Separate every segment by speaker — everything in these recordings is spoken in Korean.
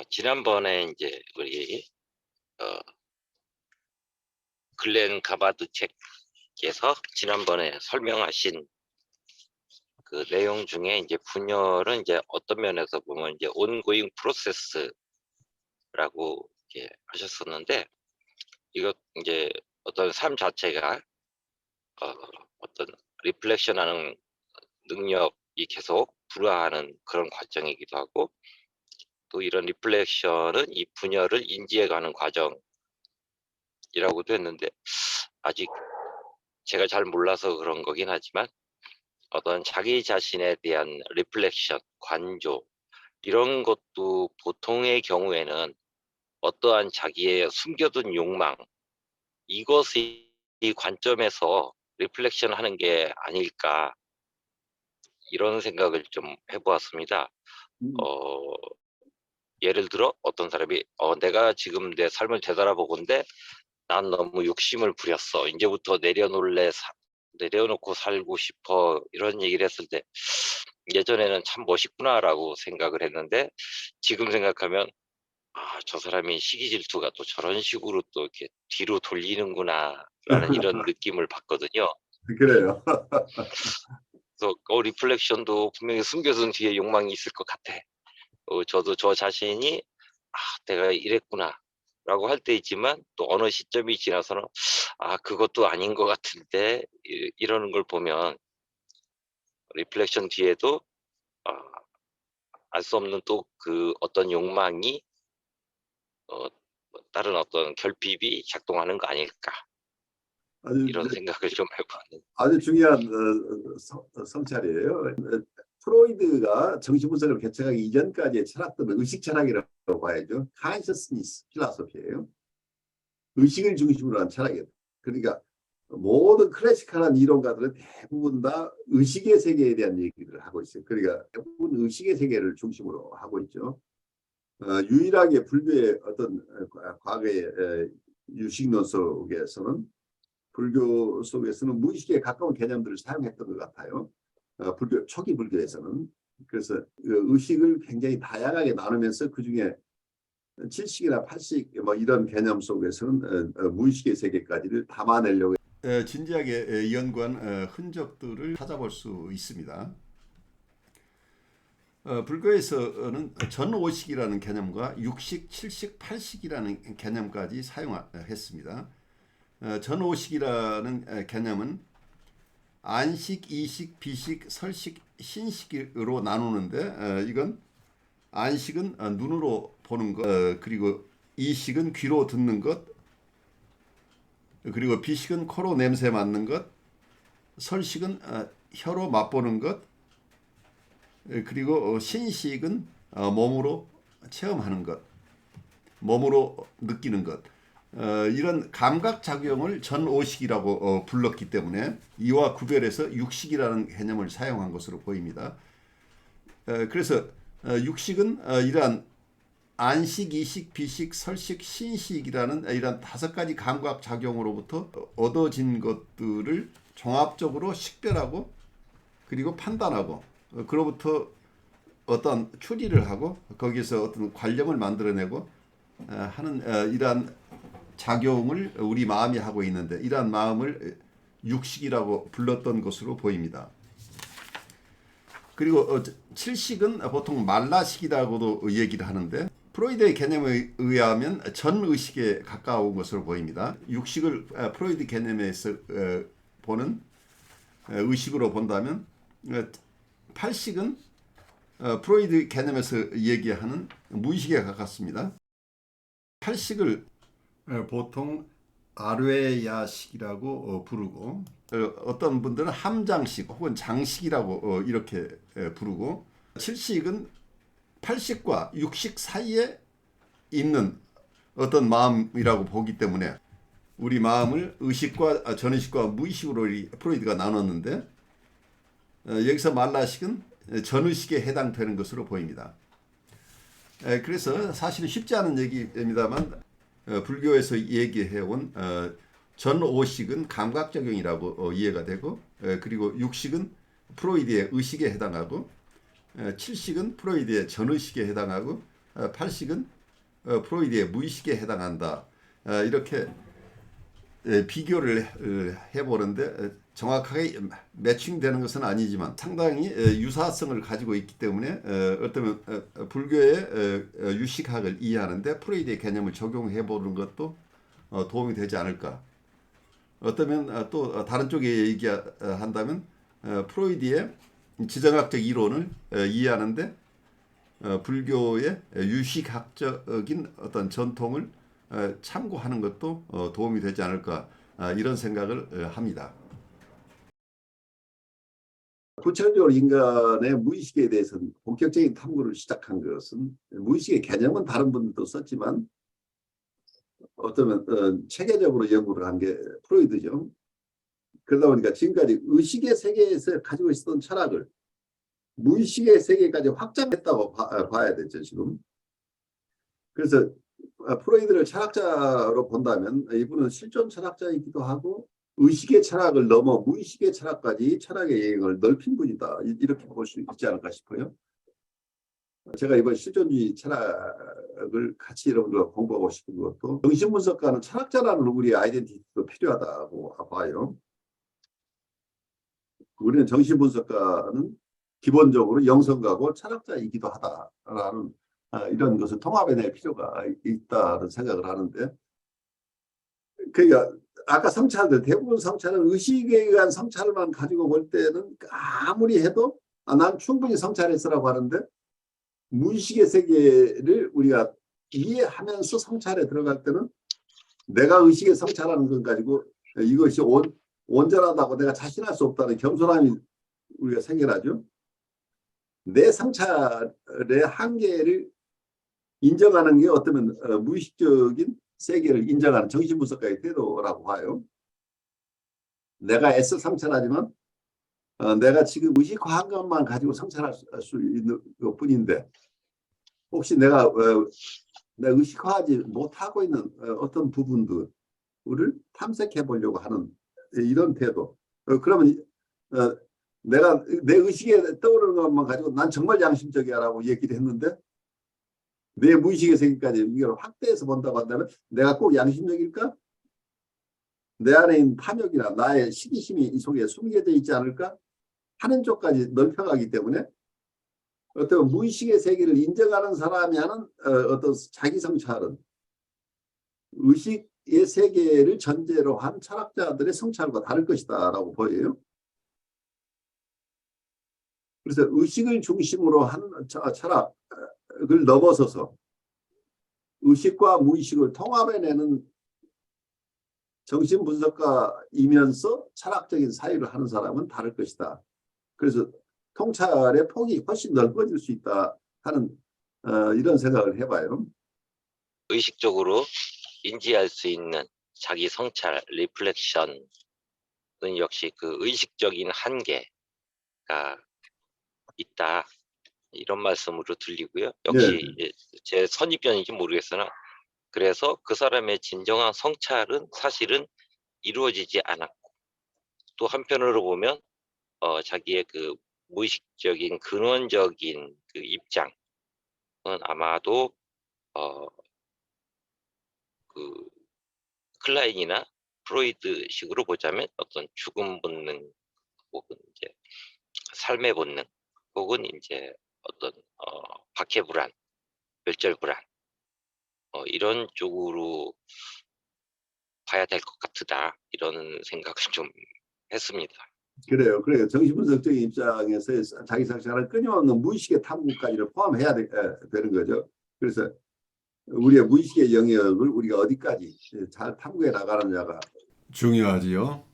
Speaker 1: 지난번에 이제 우리 어 글렌 가바드 책께서 지난번에 설명하신 그 내용 중에 이제 분열은 이제 어떤 면에서 보면 이제 ongoing process라고 이렇게 하셨었는데, 이거 이제 어떤 삶 자체가 어떤 리플렉션하는 능력이 계속 불화하는 그런 과정이기도 하고, 또 이런 리플렉션은 이 분열을 인지해가는 과정이라고도 했는데, 아직 제가 잘 몰라서 그런 거긴 하지만 어떤 자기 자신에 대한 리플렉션, 관조, 이런 것도 보통의 경우에는 어떠한 자기의 숨겨둔 욕망, 이것이 이 관점에서 리플렉션 하는 게 아닐까, 이런 생각을 좀 해보았습니다.
Speaker 2: 음,
Speaker 1: 예를 들어 어떤 사람이 내가 지금 내 삶을 되돌아보건데 난 너무 욕심을 부렸어, 이제부터 내려놓고 살고 싶어, 이런 얘기를 했을 때 예전에는 참 멋있구나라고 생각을 했는데, 지금 생각하면 저 사람이 시기 질투가 또 저런 식으로 또 이렇게 뒤로 돌리는구나라는 이런 느낌을 받거든요.
Speaker 2: 그래요.
Speaker 1: 그래서 리플렉션도 분명히 숨겨둔 뒤에 욕망이 있을 것 같아. 저도 저 자신이 내가 이랬구나 라고 할 때 있지만, 또 어느 시점이 지나서는 그것도 아닌 것 같은데, 이러는 걸 보면 리플렉션 뒤에도 알 수 없는 또 그 어떤 욕망이 뭐 다른 어떤 결핍이 작동하는 거 아닐까,
Speaker 2: 아주
Speaker 1: 이런 생각을 좀 해보는.
Speaker 2: 아주 중요한 성찰이에요. 프로이드가 정신분석을 개척하기 이전까지의 철학들은 의식 철학이라고 봐야죠. consciousness 필라소피예요. 의식을 중심으로 한 철학이에요. 그러니까 모든 클래식한 이론가들은 대부분 다 의식의 세계에 대한 얘기를 하고 있어요. 그러니까 대부분 의식의 세계를 중심으로 하고 있죠. 유일하게 불교의 어떤 과거의 유식론 속에서는, 불교 속에서는 무의식에 가까운 개념들을 사용했던 것 같아요. 불교 초기 불교에서는. 그래서 그 의식을 굉장히 다양하게 나누면서 그중에 칠식이나 팔식 뭐 이런 개념 속에서는 무의식의 세계까지를 담아내려고 진지하게 연구한 흔적들을 찾아볼 수 있습니다. 불교에서는 전오식이라는 개념과 육식, 칠식, 팔식이라는 개념까지 사용했습니다. 전오식이라는 개념은 안식, 이식, 비식, 설식, 신식으로 나누는데, 이건 안식은 눈으로 보는 것, 그리고 이식은 귀로 듣는 것, 그리고 비식은 코로 냄새 맡는 것, 설식은 혀로 맛보는 것, 그리고 신식은 몸으로 체험하는 것, 몸으로 느끼는 것. 이런 감각작용을 전오식이라고 불렀기 때문에 이와 구별해서 육식이라는 개념을 사용한 것으로 보입니다. 그래서 육식은 이러한 안식, 이식, 비식, 설식, 신식이라는 이런 5가지 감각작용으로부터 얻어진 것들을 종합적으로 식별하고, 그리고 판단하고, 그로부터 어떤 추리를 하고 거기서 어떤 관념을 만들어내고 하는 이러한 작용을 우리 마음이 하고 있는데, 이러한 마음을 육식이라고 불렀던 것으로 보입니다. 그리고 칠식은 보통 말라식이라고도 얘기를 하는데, 프로이드의 개념에 의하면 전의식에 가까운 것으로 보입니다. 육식을 프로이드 개념에서 보는 의식으로 본다면, 팔식은 프로이드 개념에서 얘기하는 무의식에 가깝습니다. 팔식을 보통 아뢰야식이라고 부르고, 어떤 분들은 함장식 혹은 장식이라고 이렇게 부르고, 칠식은 팔식과 육식 사이에 있는 어떤 마음이라고 보기 때문에 우리 마음을 의식과 전의식과 무의식으로 프로이드가 나눴는데, 여기서 말라식은 전의식에 해당되는 것으로 보입니다. 그래서 사실은 쉽지 않은 얘기입니다만, 불교에서 얘기해온 전오식은 감각작용이라고 이해가 되고, 그리고 육식은 프로이드의 의식에 해당하고, 칠식은 프로이드의 전의식에 해당하고, 팔식은 프로이드의 무의식에 해당한다. 이렇게 비교를 해보는데 정확하게 매칭되는 것은 아니지만 상당히 유사성을 가지고 있기 때문에 어쩌면 불교의 유식학을 이해하는데 프로이드의 개념을 적용해보는 것도 도움이 되지 않을까. 어쩌면 또 다른 쪽에 얘기한다면 프로이드의 지정학적 이론을 이해하는데 불교의 유식학적인 어떤 전통을 참고하는 것도 도움이 되지 않을까 이런 생각을 합니다. 구체적으로 인간의 무의식에 대해서는 본격적인 탐구를 시작한 것은 무의식의 개념은 다른 분들도 썼지만 어쩌면 체계적으로 연구를 한 게 프로이드죠. 그러다 보니까 지금까지 의식의 세계에서 가지고 있었던 철학을 무의식의 세계까지 확장했다고 봐야 되죠, 지금. 그래서 프로이드를 철학자로 본다면 이분은 실존 철학자이기도 하고 의식의 철학을 넘어 무의식의 철학까지 철학의 영역을 넓힌 분이다. 이렇게 볼 수 있지 않을까 싶어요. 제가 이번 실존주의 철학을 같이 여러분들과 공부하고 싶은 것도 정신분석가는 철학자라는 우리의 아이덴티티도 필요하다고 봐요. 우리는 정신분석가는 기본적으로 영성가고 철학자이기도 하다라는 이런 것을 통합해낼 필요가 있다는 생각을 하는데, 그러니까 아까 성찰들 대부분 성찰은 의식에 의한 성찰만 가지고 볼 때는 아무리 해도 난 충분히 성찰했으라고 하는데 무의식의 세계를 우리가 이해하면서 성찰에 들어갈 때는 내가 의식에 성찰하는 것 가지고 이것이 온전하다고 내가 자신할 수 없다는 겸손함이 우리가 생겨나죠. 내 성찰의 한계를 인정하는 게 어쩌면 무의식적인 세계를 인정하는 정신분석가의 태도라고 봐요. 내가 애써 성찰하지만 내가 지금 의식화한 것만 가지고 성찰할 수 있는 것뿐인데 혹시 내가 의식화하지 못하고 있는 어떤 부분들을 탐색해 보려고 하는 이런 태도. 그러면 내가 내 의식에 떠오르는 것만 가지고 난 정말 양심적이야라고 얘기를 했는데 내 무의식의 세계까지 이걸 확대해서 본다고 한다면 내가 꼭 양심적일까? 내 안에 있는 탐욕이나 나의 시기심이 이 속에 숨겨져 있지 않을까? 하는 쪽까지 넓혀가기 때문에 어떤 무의식의 세계를 인정하는 사람이 하는 어떤 자기 성찰은 의식의 세계를 전제로 한 철학자들의 성찰과 다를 것이다라고 보여요. 그래서 의식을 중심으로 한 철학을 넘어서서 의식과 무의식을 통합해내는 정신분석가이면서 철학적인 사유를 하는 사람은 다를 것이다. 그래서 통찰의 폭이 훨씬 넓어질 수 있다 하는 이런 생각을 해봐요.
Speaker 1: 의식적으로 인지할 수 있는 자기 성찰, 리플렉션은 역시 그 의식적인 한계가 있다. 이런 말씀으로 들리고요. 역시
Speaker 2: 네.
Speaker 1: 제 선입견인지 모르겠으나 그래서 그 사람의 진정한 성찰은 사실은 이루어지지 않았고 또 한편으로 보면 자기의 그 무의식적인 근원적인 그 입장은 아마도 그 클라인이나 프로이드식으로 보자면 어떤 죽음 본능 혹은 이제 삶의 본능 혹은 이제 어떤 박해불안, 멸절불안 이런 쪽으로 봐야 될 것 같다 이런 생각을 좀 했습니다.
Speaker 2: 그래요. 정신분석적인 입장에서 자기 성찰을 끊임없는 무의식의 탐구까지를 포함해야 되는 거죠. 그래서 우리의 무의식의 영역을 우리가 어디까지 잘 탐구해 나가느냐가
Speaker 3: 중요하지요.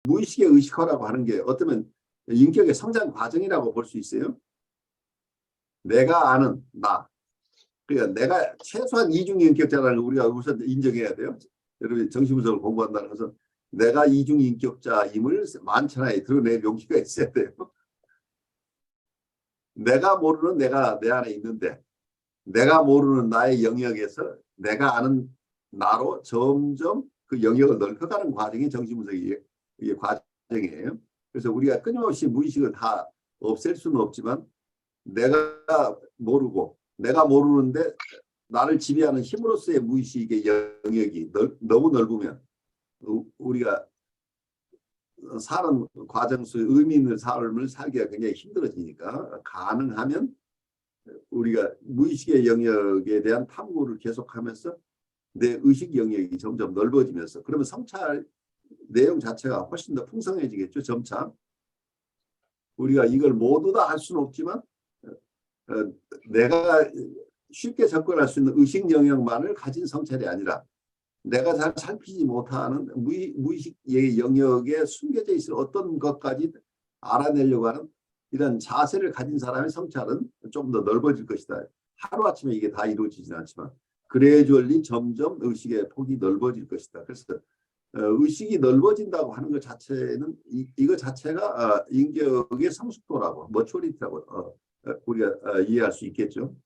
Speaker 2: 무의식의 의식화라고 하는 게 어쩌면 인격의 성장 과정이라고 볼 수 있어요. 내가 아는 나. 그러니까 내가 최소한 이중인격자라는 걸 우리가 우선 인정해야 돼요. 여러분 정신분석을 공부한다는 것은 내가 이중인격자임을 만천하에 드러낼 용기가 있어야 돼요. 내가 모르는 내가 내 안에 있는데 내가 모르는 나의 영역에서 내가 아는 나로 점점 그 영역을 넓혀가는 과정이 정신분석의 과정이에요. 그래서 우리가 끊임없이 무의식을 다 없앨 수는 없지만 내가 모르고 내가 모르는데 나를 지배하는 힘으로서의 무의식의 영역이 너무 넓으면 우리가 사는 과정 속에 의미 있는 삶을 살기가 굉장히 힘들어지니까 가능하면 우리가 무의식의 영역에 대한 탐구를 계속하면서 내 의식 영역이 점점 넓어지면서 그러면 성찰 내용 자체가 훨씬 더 풍성해지겠죠. 점차 우리가 이걸 모두 다 할 수는 없지만 내가 쉽게 접근할 수 있는 의식 영역만을 가진 성찰이 아니라 내가 잘 살피지 못하는 무의식의 영역에 숨겨져 있을 어떤 것까지 알아내려고 하는 이런 자세를 가진 사람의 성찰은 좀 더 넓어질 것이다. 하루아침에 이게 다 이루어지지는 않지만 그래주얼리 점점 의식의 폭이 넓어질 것이다. 그래서 의식이 넓어진다고 하는 것 자체는 이거 자체가 인격의 성숙도라고 머추리티라고 우리가 이해할 수 있겠죠.